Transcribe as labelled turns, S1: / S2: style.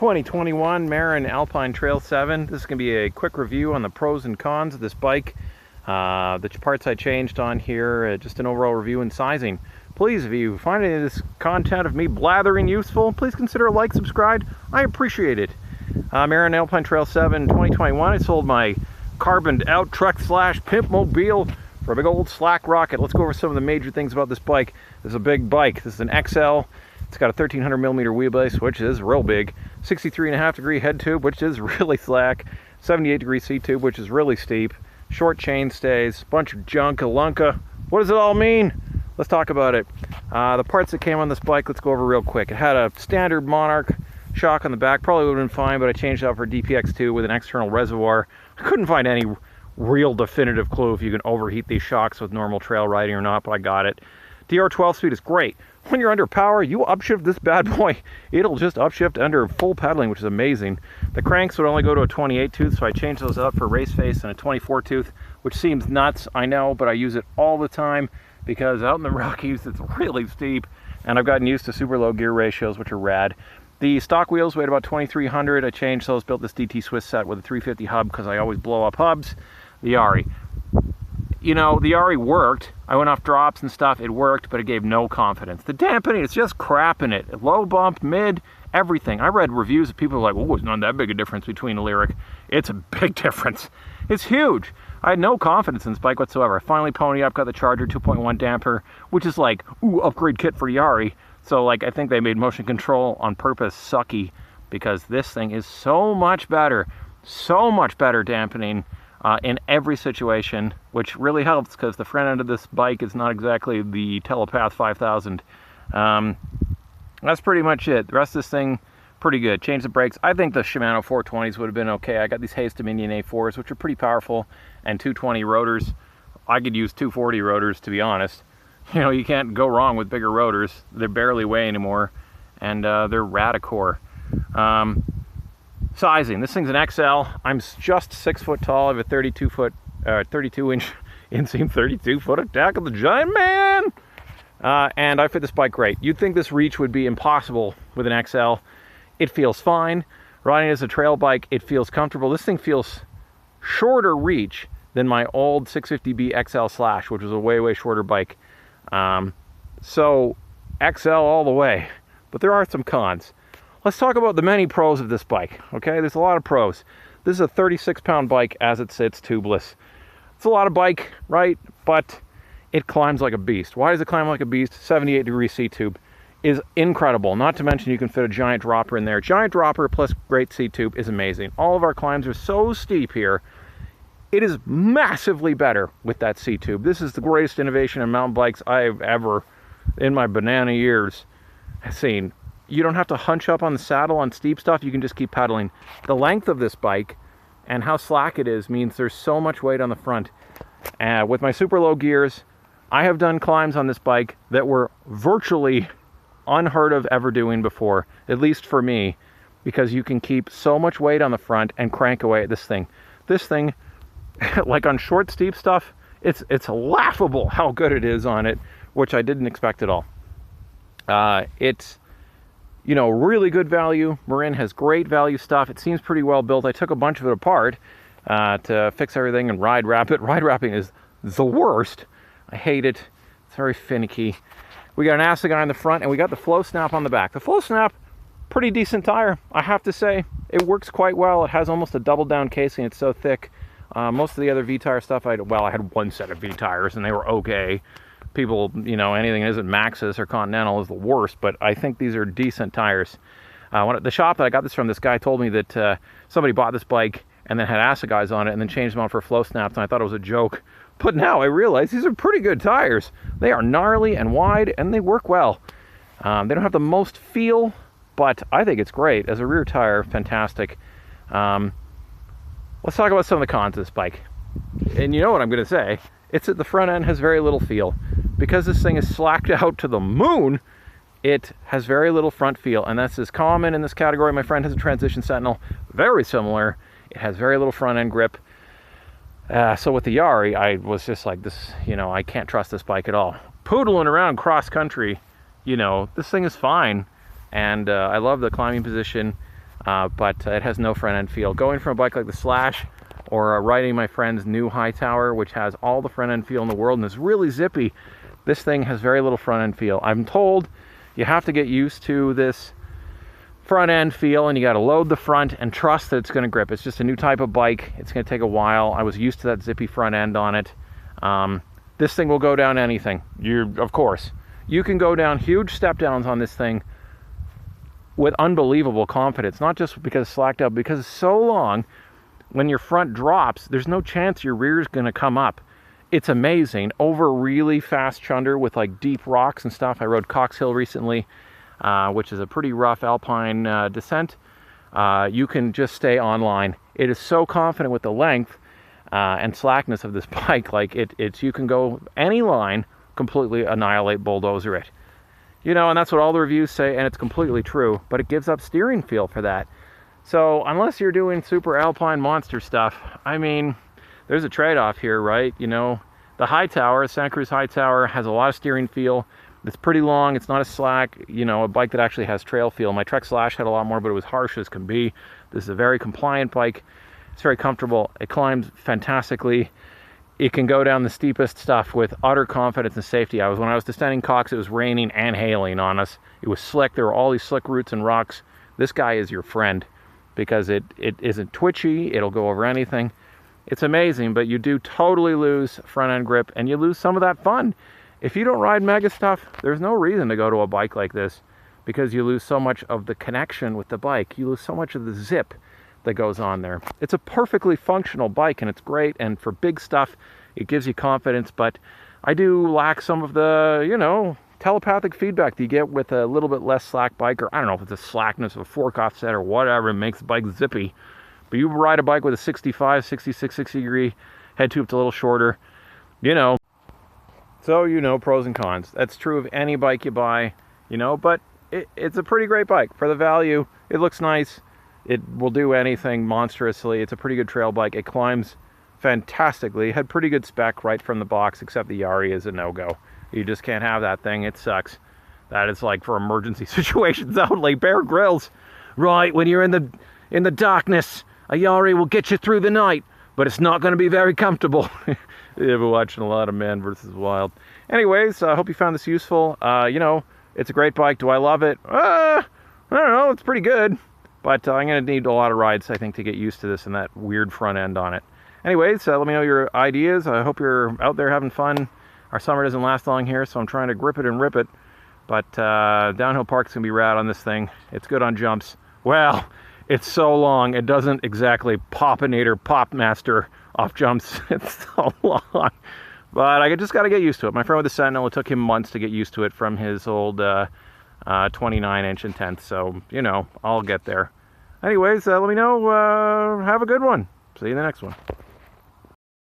S1: 2021 Marin Alpine Trail 7. This is going to be a quick review on the pros and cons of this bike, the parts I changed on here, just an overall review and sizing. Please, if you find any of this content of me blathering useful, please consider a like, subscribe. I appreciate it. Marin Alpine Trail 7 2021. I sold my carboned out truck slash pimp mobile for a big old slack rocket. Let's go over some of the major things about this bike. This is a big bike. This is an XL. It's got a 1300 millimeter wheelbase, which is real big. 63.5 degree head tube, which is really slack. 78 degree seat tube, which is really steep. Short chain stays, bunch of junk, lunka. What does it all mean? Let's talk about it. The parts that came on this bike, let's go over real quick. It had a standard Monarch shock on the back, probably would have been fine, but I changed it out for a DPX2 with an external reservoir. I couldn't find any real definitive clue if you can overheat these shocks with normal trail riding or not, but I got it. DR12 speed is great. When you're under power, you upshift this bad boy. It'll just upshift under full pedaling, which is amazing. The cranks would only go to a 28 tooth, so I changed those up for race face and a 24 tooth, which seems nuts, I know, but I use it all the time because out in the Rockies, it's really steep, and I've gotten used to super low gear ratios, which are rad. The stock wheels weighed about 2,300. I changed those, built this DT Swiss set with a 350 hub because I always blow up hubs. The Ari. You know, the Ari worked. I went off drops and stuff. It worked, but it gave no confidence. The dampening, it's just crap in it. Low bump, mid, everything. I read reviews of people who are like, oh, it's not that big a difference between a Lyric. It's a big difference. It's huge. I had no confidence in this bike whatsoever. I finally ponied up, got the Charger 2.1 damper, which is like, ooh, upgrade kit for the Ari. So, like, I think they made motion control on purpose sucky because this thing is so much better dampening in every situation, which really helps because the front end of this bike is not exactly the Telepath 5000. That's pretty much it. The rest of this thing, pretty good. Change the brakes. I think the Shimano 420s would have been okay. I got these Hayes Dominion A4s, which are pretty powerful, and 220 rotors. I could use 240 rotors, to be honest. You know, you can't go wrong with bigger rotors. They barely weigh anymore, and they're Radicore. Sizing. This thing's an XL. I'm just 6 foot tall. I have a 32 inch inseam 32 foot attack of the giant man. And I fit this bike great. You'd think this reach would be impossible with an XL. It feels fine. Riding as a trail bike, it feels comfortable. This thing feels shorter reach than my old 650B XL Slash, which was a way shorter bike. So XL all the way, but there are some cons. Let's talk about the many pros of this bike. Okay, there's a lot of pros. This is a 36-pound bike as it sits tubeless. It's a lot of bike, right? But it climbs like a beast. Why does it climb like a beast? 78 degree seat tube is incredible. Not to mention you can fit a giant dropper in there. Giant dropper plus great seat tube is amazing. All of our climbs are so steep here. It is massively better with that seat tube. This is the greatest innovation in mountain bikes I've ever, in my banana years, seen. You don't have to hunch up on the saddle on steep stuff. You can just keep pedaling. The length of this bike and how slack it is means there's so much weight on the front. With my super low gears, I have done climbs on this bike that were virtually unheard of ever doing before, at least for me, because you can keep so much weight on the front and crank away at this thing. This thing, like on short, steep stuff, it's laughable how good it is on it, which I didn't expect at all. It's, you know, really good value. Marin has great value stuff. It seems pretty well built. I took a bunch of it apart to fix everything and ride wrap it. Ride wrapping is the worst. I hate it. It's very finicky. We got an Assegai in the front, and we got the Flow Snap on the back. The Flow Snap, pretty decent tire, I have to say. It works quite well. It has almost a double down casing. It's so thick. Most of the other V-tire stuff, I had one set of V-tires, and they were okay. People, you know, anything that isn't Maxxis or Continental is the worst, but I think these are decent tires. The shop that I got this from, this guy told me that somebody bought this bike and then had Assegais on it and then changed them out for Flow Snaps, and I thought it was a joke. But now I realize these are pretty good tires. They are gnarly and wide, and they work well. They don't have the most feel, but I think it's great. As a rear tire, fantastic. Let's talk about some of the cons of this bike. And you know what I'm going to say. It's that the front end has very little feel. Because this thing is slacked out to the moon, it has very little front feel. And that's as common in this category. My friend has a Transition Sentinel. Very similar. It has very little front end grip. So with the Yari, I was just like, this, you know, I can't trust this bike at all. Poodling around cross country, you know, this thing is fine. And I love the climbing position. but it has no front end feel. Going from a bike like the Slash, or riding my friend's new Hightower, which has all the front end feel in the world and is really zippy, this thing has very little front end feel. I'm told you have to get used to this front end feel, and you got to load the front and trust that it's going to grip. It's just a new type of bike. It's going to take a while. I was used to that zippy front end on it. This thing will go down anything. Of course, you can go down huge step downs on this thing with unbelievable confidence, not just because it's slacked up, because it's so long. When your front drops, there's no chance your rear is going to come up. It's amazing. Over really fast chunder with like deep rocks and stuff. I rode Cox Hill recently, which is a pretty rough Alpine descent. You can just stay online. It is so confident with the length and slackness of this bike. Like you can go any line, completely annihilate, bulldozer it. You know, and that's what all the reviews say, and it's completely true. But it gives up steering feel for that. So unless you're doing super Alpine monster stuff, I mean, there's a trade-off here, right? You know, the Hightower, Santa Cruz Hightower, has a lot of steering feel. It's pretty long. It's not a slack, you know, a bike that actually has trail feel. My Trek Slash had a lot more, but it was harsh as can be. This is a very compliant bike. It's very comfortable. It climbs fantastically. It can go down the steepest stuff with utter confidence and safety. When I was descending Cox, it was raining and hailing on us. It was slick. There were all these slick roots and rocks. This guy is your friend, because it isn't twitchy. It'll go over anything. It's amazing, but you do totally lose front end grip, and you lose some of that fun. If you don't ride mega stuff, there's no reason to go to a bike like this, because you lose so much of the connection with the bike. You lose so much of the zip that goes on there. It's a perfectly functional bike, and it's great, and for big stuff, it gives you confidence, but I do lack some of the, you know, telepathic feedback that you get with a little bit less slack bike, or I don't know if it's the slackness of a fork offset or whatever makes the bike zippy. But you ride a bike with a 65, 66, 60 degree head tube, it's a little shorter, you know. So, you know, pros and cons. That's true of any bike you buy, you know, but it's a pretty great bike. For the value, it looks nice. It will do anything monstrously. It's a pretty good trail bike. It climbs fantastically. It had pretty good spec right from the box, except the Yari is a no-go. You just can't have that thing. It sucks. That is like for emergency situations only. Bear Grylls, right? When you're in the darkness, a Yari will get you through the night, but it's not going to be very comfortable. You've been watching a lot of Man vs. Wild. Anyways, I hope you found this useful. You know, it's a great bike. Do I love it? I don't know. It's pretty good, but I'm going to need a lot of rides, I think, to get used to this and that weird front end on it. Anyways, let me know your ideas. I hope you're out there having fun. Our summer doesn't last long here, so I'm trying to grip it and rip it. But downhill park's gonna be rad on this thing. It's good on jumps. Well, it's so long, it doesn't exactly popinator pop master off jumps. It's so long. But I just gotta get used to it. My friend with the Sentinel, it took him months to get used to it from his old 29-inch intense. So, you know, I'll get there. Anyways, let me know. Have a good one. See you in the next one.